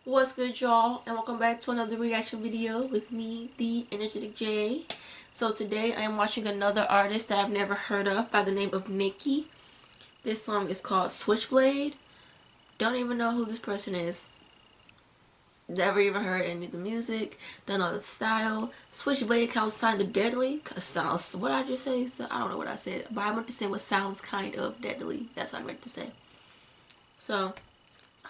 What's good, y'all, and welcome back to another reaction video with me, the Energetic J. So today I am watching another artist that I've never heard of by the name of NIKI. This song is called Switchblade. Don't even know who this person is. Never even heard any of the music. Don't know the style. Switchblade sounds kind of deadly. Sounds, what did I just say? I don't know what I said, but I meant to say what sounds kind of deadly. That's what I meant to say. So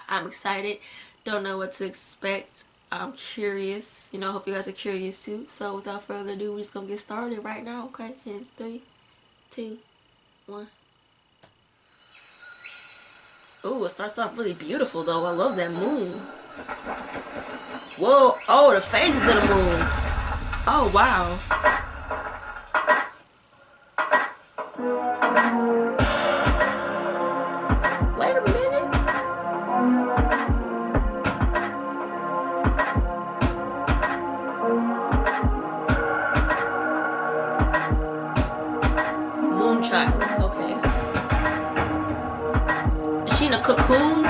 I'm excited. Don't know what to expect. I'm curious. You know, I hope you guys are curious too. So without further ado, we're just gonna get started right now, okay? In 3, 2, 1. Ooh, it starts off really beautiful though. I love that moon. Whoa, oh, the phases of the moon. Oh, wow. Wait a minute. Moonchild, okay. Is she in a cocoon?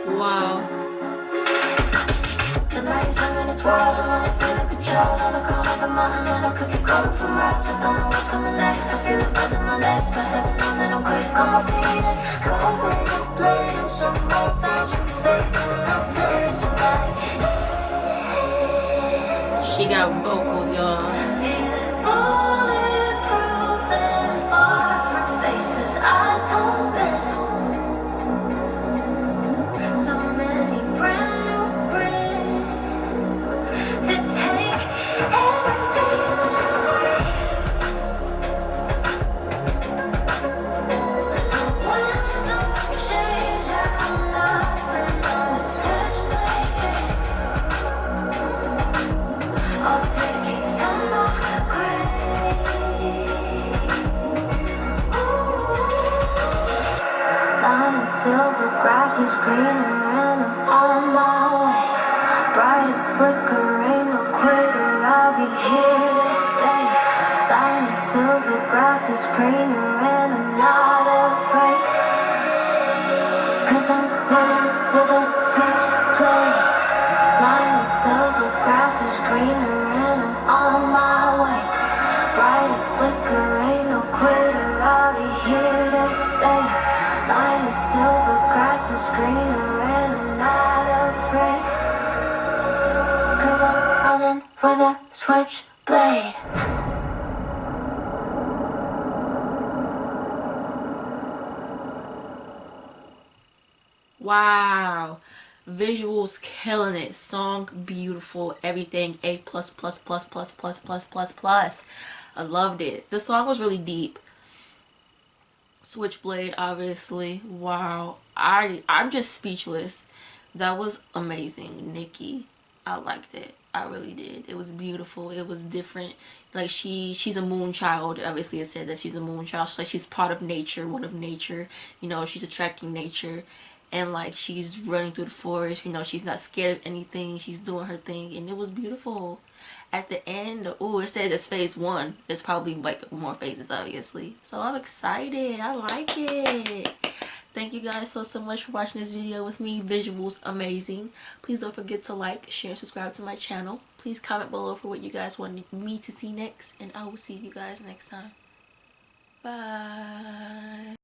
Wow. The night is young and it's wild. I'm running feel like a child on the corner of the mountain, and I'll cook it cold from miles. I don't know what's coming next. I feel it buzz in my legs, but heaven knows that I'm quick on my feet. And go away and play and some more things you fake and I'm playing tonight. She got vocals, y'all. Feeling bulletproof and far from faces I don't miss. So many brand new risks to take and feel and breathe. The winds of change have nothing on the switchblade. I'll take it to my grave. Line and silver, grass is greener, and I'm on my way. Brightest flicker, ain't no quitter, I'll be here to stay. Line and silver, grass is greener, and I'm not afraid. 'Cause I'm running with a switchblade. Line and silver, grass is greener, and I'm on my way. Brightest flicker, ain't no quitter, I'll be here to stay. Line and silver, grass is greener, and I'm not afraid. 'Cause I'm running with a switchblade. Wow. Visuals killing it. Song beautiful. Everything A plus plus plus plus plus plus plus plus. I loved it. The song was really deep. Switchblade, obviously. Wow. I'm just speechless. That was amazing. NIKI. I liked it. I really did. It was beautiful. It was different. Like she's a moon child. Obviously it said that she's a moon child. So like she's part of nature, one of nature. You know, she's attracting nature. and like she's running through the forest. You know, she's not scared of anything. She's doing her thing, and it was beautiful. At the end, oh, it says it's phase 1. There's probably like more phases, obviously. So I'm excited. I like it. Thank you guys so much for watching this video with me. Visuals amazing. Please don't forget to like, share, and subscribe to my channel. Please comment below for what you guys want me to see next, and I will see you guys next time. Bye.